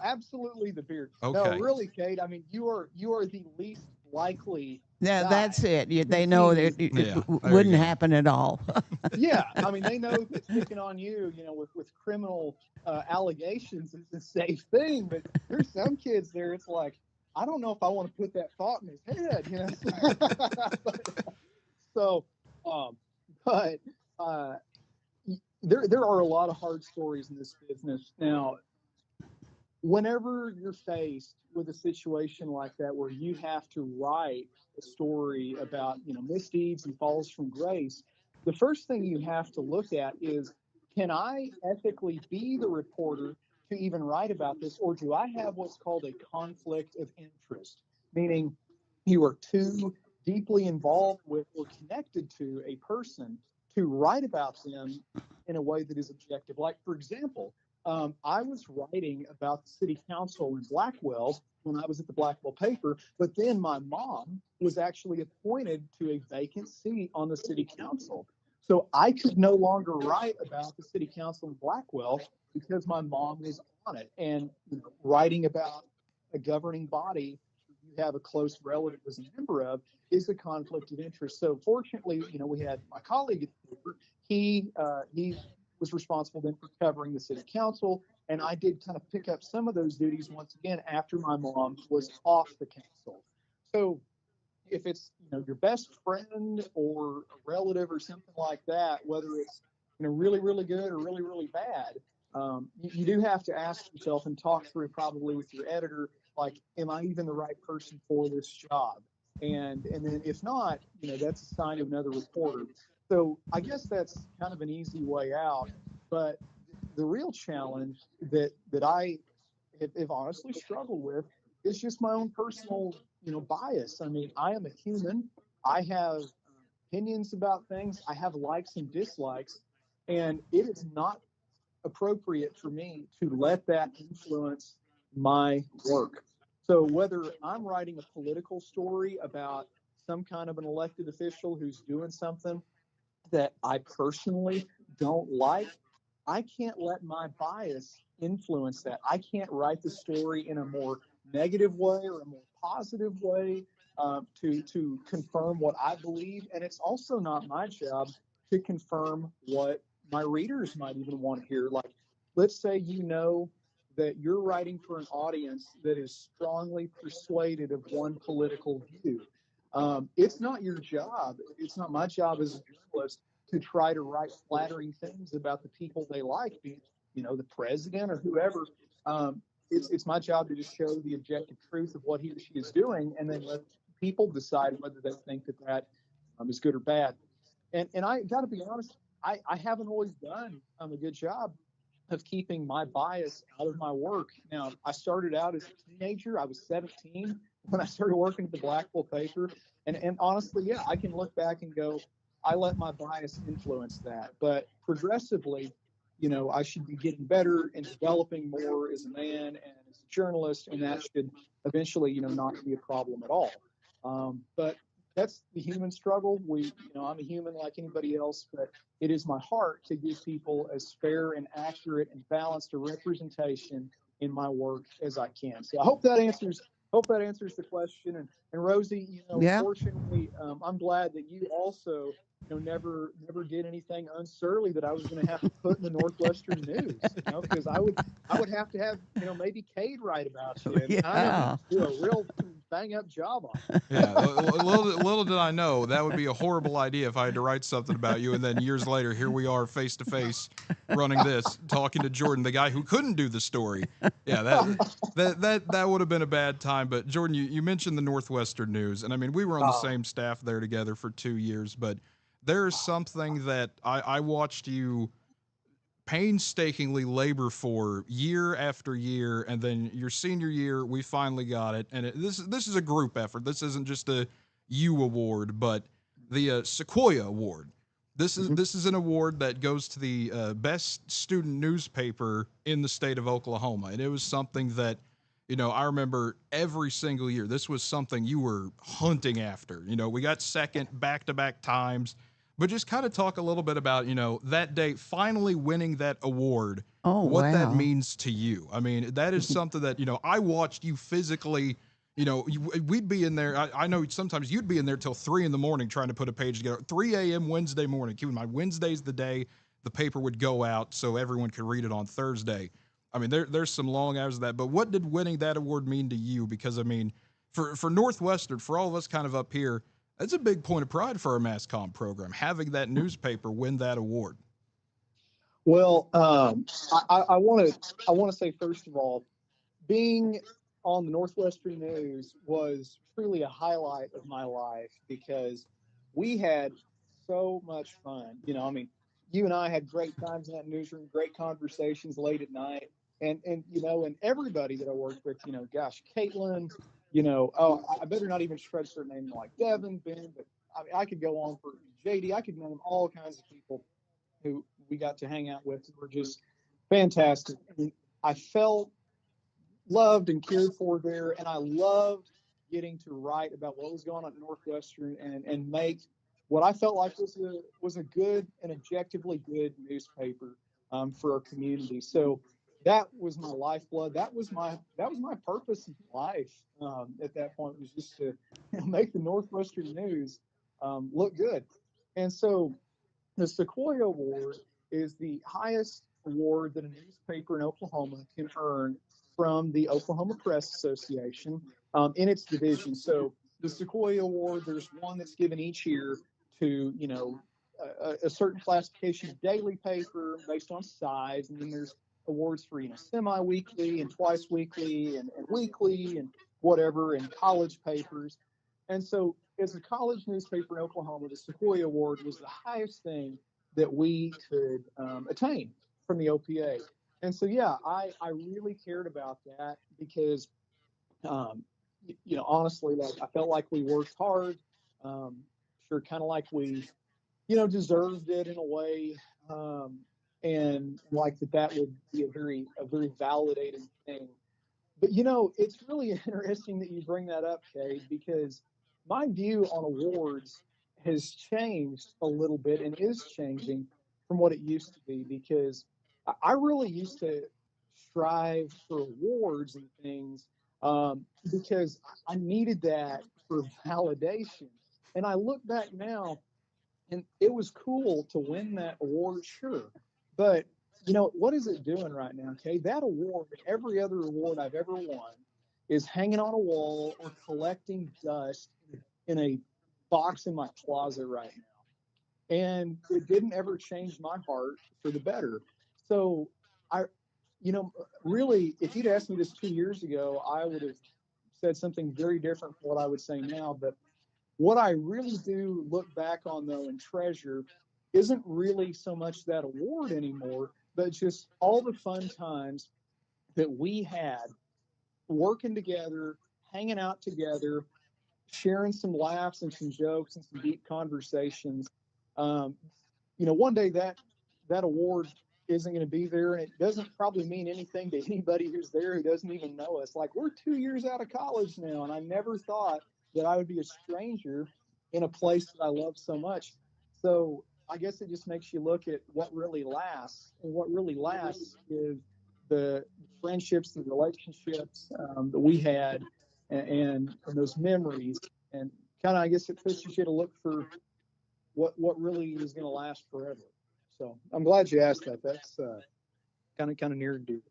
Absolutely the beard. Okay. No, really, Cade. I mean, you are the least likely Yeah, die. that's it. They know that it Yeah, there you wouldn't go. happen at all. Yeah, I mean, they know that picking on you, with criminal allegations is a safe thing. But there's some kids there. It's like, I don't know if I want to put that thought in his head. So, but there are a lot of hard stories in this business. Now, whenever you're faced with a situation like that where you have to write a story about misdeeds and falls from grace, the first thing you have to look at is, can I ethically be the reporter to even write about this, or do I have what's called a conflict of interest, meaning you are too deeply involved with or connected to a person to write about them in a way that is objective. Like, for example, I was writing about the city council in Blackwell when I was at the Blackwell paper, but then my mom was actually appointed to a vacant seat on the city council. So I could no longer write about the city council in Blackwell because my mom was on it. And writing about a governing body you have a close relative as a member of is a conflict of interest. So fortunately, we had my colleague at the paper. He was responsible then for covering the city council, and I did kind of pick up some of those duties once again after my mom was off the council. So if it's your best friend or a relative or something like that, whether it's really, really good or really, really bad, you do have to ask yourself and talk through probably with your editor, like, am I even the right person for this job? And then if not, that's a sign of another reporter. So I guess that's kind of an easy way out. But the real challenge that I have honestly struggled with is just my own personal, bias. I mean, I am a human. I have opinions about things. I have likes and dislikes, and it is not appropriate for me to let that influence my work. So whether I'm writing a political story about some kind of an elected official who's doing something that I personally don't like, I can't let my bias influence that. I can't write the story in a more negative way or a more positive way to confirm what I believe. And it's also not my job to confirm what my readers might even want to hear. Like, let's say that you're writing for an audience that is strongly persuaded of one political view. It's not your job. It's not my job as a journalist to try to write flattering things about the people they like, be it, the president or whoever. It's my job to just show the objective truth of what he or she is doing, and then let people decide whether they think that is good or bad. And I got to be honest, I haven't always done a good job of keeping my bias out of my work. Now, I started out as a teenager. I was 17 when I started working at the Blackwell paper. And honestly, yeah, I can look back and go, I let my bias influence that. But progressively, I should be getting better and developing more as a man and as a journalist, and that should eventually, not be a problem at all. But that's the human struggle. I'm a human like anybody else, but it is my heart to give people as fair and accurate and balanced a representation in my work as I can. So I hope that answers the question. And Rosie, Yeah. fortunately, I'm glad that you also never did anything unsurly that I was going to have to put in the Northwestern News, because I would have to have, maybe Cade write about you and kind of do a real bang up job on it. Yeah, little did I know that would be a horrible idea if I had to write something about you, and then years later, here we are face to face, running this, talking to Jordan, the guy who couldn't do the story. Yeah, that would have been a bad time. But Jordan, you mentioned the Northwestern News, and I mean, we were on the same staff there together for 2 years, but there is something that I watched you painstakingly labor for year after year, and then your senior year we finally got it. And this is a group effort. This isn't just a you award, but the Sequoia Award. This is an award that goes to the best student newspaper in the state of Oklahoma, and it was something that I remember every single year. This was something you were hunting after. We got second back-to-back times. But just kind of talk a little bit about, that day, finally winning that award, what that means to you. I mean, that is something that, I watched you physically, You know, we'd be in there. I know sometimes you'd be in there till 3 a.m. trying to put a page together. 3 a.m. Wednesday morning. Keep in mind, Wednesday's the day the paper would go out so everyone could read it on Thursday. I mean, there's some long hours of that. But what did winning that award mean to you? Because, I mean, for Northwestern, for all of us kind of up here, that's a big point of pride for our mass comm program, having that newspaper win that award. Well, I want to say, first of all, being on the Northwestern News was truly a highlight of my life because we had so much fun. You know, I mean, you and I had great times in that newsroom, great conversations late at night, and you know, and everybody that I worked with, you know, gosh, Caitlin, you know, oh, I better not even stretch their name like Devin, Ben, but I mean, I could go on for JD. I could name all kinds of people who we got to hang out with who were just fantastic. And I felt loved and cared for there, and I loved getting to write about what was going on at Northwestern and make what I felt like was a good and objectively good newspaper for our community. So that was my lifeblood. That was my purpose in life at that point, was just to make the Northwestern News look good. And so the Sequoia Award is the highest award that a newspaper in Oklahoma can earn from the Oklahoma Press Association in its division. So the Sequoia Award, there's one that's given each year to, you know, a certain classification of daily paper based on size. And then there's awards for, you know, semi-weekly and twice weekly and weekly and whatever, and college papers. And so as a college newspaper in Oklahoma, the Sequoia Award was the highest thing that we could attain from the OPA. And so, yeah, I really cared about that because, you know, honestly, like, I felt like we worked hard, sure, kind of like we, you know, deserved it in a way, and like that would be a very validating thing. But, you know, it's really interesting that you bring that up, Kay, because my view on awards has changed a little bit and is changing from what it used to be, because I really used to strive for awards and things because I needed that for validation. And I look back now, and it was cool to win that award, sure. But, you know, what is it doing right now, Kay? That award, every other award I've ever won, is hanging on a wall or collecting dust in a box in my closet right now. And it didn't ever change my heart for the better. So you know, really, if you'd asked me this 2 years ago, I would have said something very different from what I would say now. But what I really do look back on, though, and treasure isn't really so much that award anymore, but just all the fun times that we had working together, hanging out together, sharing some laughs and some jokes and some deep conversations. You know, one day that award isn't going to be there, and it doesn't probably mean anything to anybody who's there who doesn't even know us. Like, we're 2 years out of college now, and I never thought that I would be a stranger in a place that I love so much. So I guess it just makes you look at what really lasts, and what really lasts is the friendships and relationships that we had, and those memories, and kind of, I guess it pushes you to look for what really is going to last forever. So I'm glad you asked that. That's kind of near and dear.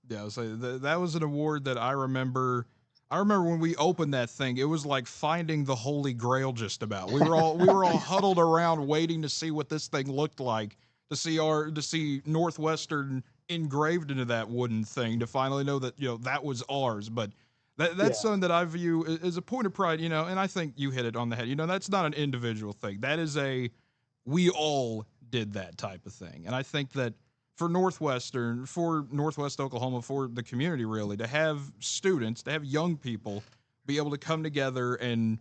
Yeah, so that was an award that I remember. I remember when we opened that thing, it was like finding the Holy Grail. Just about, we were all huddled around waiting to see what this thing looked like, to see Northwestern engraved into that wooden thing, to finally know that, you know, that was ours. But that's something that I view as a point of pride, you know. And I think you hit it on the head. You know, that's not an individual thing. That is we all did that type of thing. And I think that for Northwestern, for Northwest Oklahoma, for the community, really, to have students, to have young people be able to come together and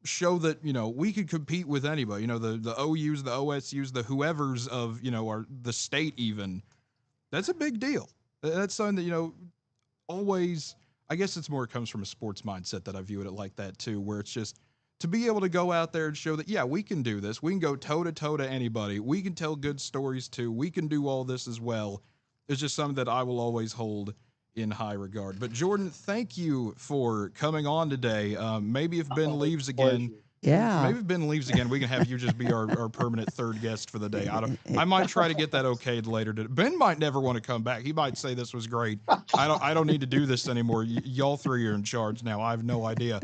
show that, you know, we could compete with anybody, you know, the OUs, the OSUs, the whoever's of, you know, the state even, that's a big deal. That's something that, you know, always, I guess it's more, it comes from a sports mindset that I view it like that too, where it's just, to be able to go out there and show that, yeah, we can do this. We can go toe-to-toe to anybody. We can tell good stories too. We can do all this as well. It's just something that I will always hold in high regard. But Jordan, thank you for coming on today. Maybe if Ben leaves again, Yeah. maybe if Ben leaves again, we can have you just be our permanent third guest for the day. I might try to get that okayed later. Ben might never want to come back. He might say this was great. I don't need to do this anymore. Y'all three are in charge now. I have no idea.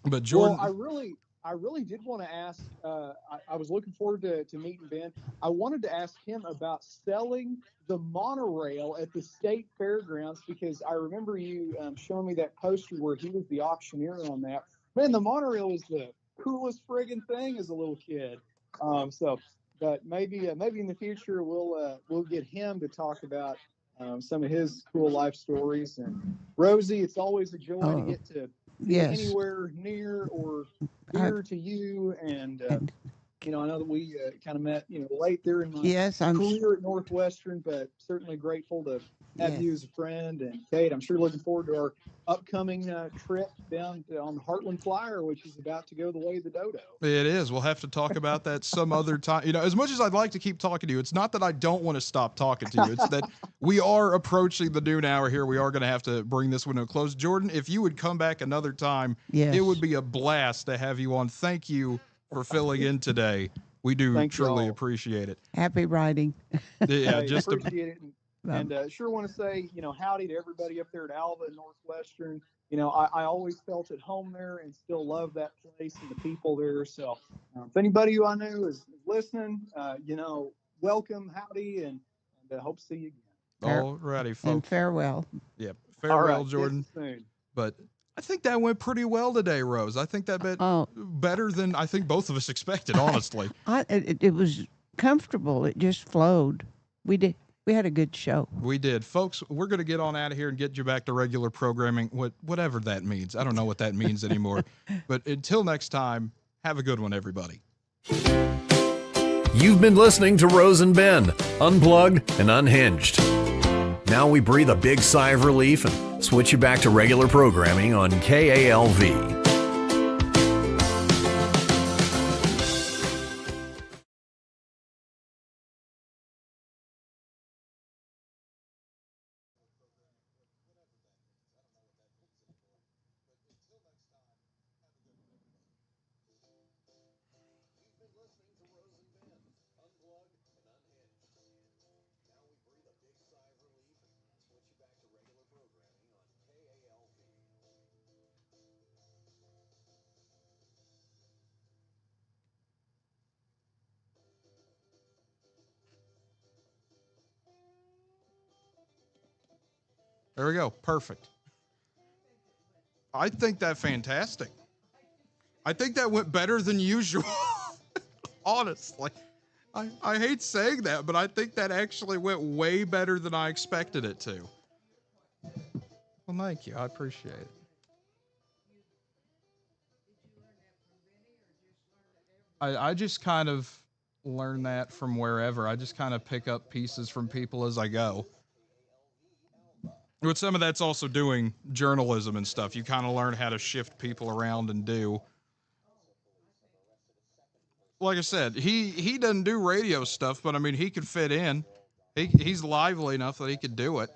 But Jordan, well, I really did want to ask. I was looking forward to meeting Ben. I wanted to ask him about selling the monorail at the state fairgrounds, because I remember you showing me that poster where he was the auctioneer on that. Man, the monorail was the coolest friggin' thing as a little kid. But maybe in the future we'll get him to talk about some of his cool life stories. And Rosie, it's always a joy to get to be anywhere near or dear to you. And I know that we kind of met, late there in my career at Northwestern, but certainly grateful to have you as a friend. And Kate, I'm sure looking forward to our upcoming trip down on the Heartland Flyer, which is about to go the way of the dodo. It is. We'll have to talk about that some other time. As much as I'd like to keep talking to you, it's not that I don't want to stop talking to you. It's that we are approaching the noon hour here. We are going to have to bring this one to a close. Jordan, if you would come back another time, it would be a blast to have you on. Thank you for filling in today. We do truly appreciate it. Happy riding. Yeah, just appreciate it. And sure want to say, howdy to everybody up there at Alva and Northwestern. I always felt at home there and still love that place and the people there. So if anybody who I know is listening, welcome, howdy, and hope to see you again. All righty, folks. And farewell. Yep. Farewell, right, Jordan. Soon. But I think that went pretty well today, Rose. I think that better than I think both of us expected, honestly. It was comfortable. It just flowed. We had a good show. We did. Folks, we're going to get on out of here and get you back to regular programming, whatever that means. I don't know what that means anymore. But until next time, have a good one, everybody. You've been listening to Rose and Ben, Unplugged and Unhinged. Now we breathe a big sigh of relief and switch you back to regular programming on KALV. There we go. Perfect. I think that fantastic. I think that went better than usual. Honestly. I hate saying that, but I think that actually went way better than I expected it to. Well, thank you. I appreciate it. I just kind of learn that from wherever. I just kind of pick up pieces from people as I go. But some of that's also doing journalism and stuff. You kind of learn how to shift people around and do. Like I said, he doesn't do radio stuff, but I mean, he could fit in. He's lively enough that he could do it.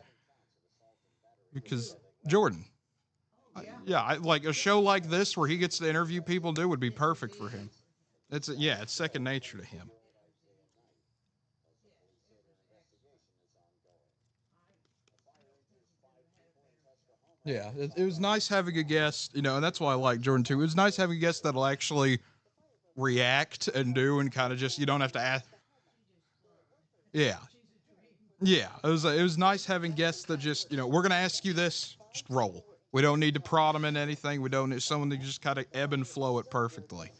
Because Jordan, like a show like this where he gets to interview people would be perfect for him. It's second nature to him. Yeah, it was nice having a guest, and that's why I like Jordan too. It was nice having a guest that'll actually react and do and kind of just, you don't have to ask. Yeah. Yeah. It was nice having guests that just, we're going to ask you this, just roll. We don't need to prod them in anything. We don't need someone to just kind of ebb and flow it perfectly.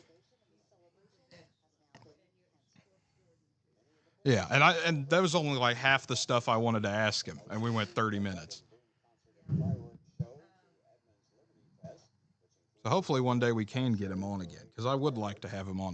Yeah. And that was only like half the stuff I wanted to ask him. And we went 30 minutes. So hopefully one day we can get him on again, because I would like to have him on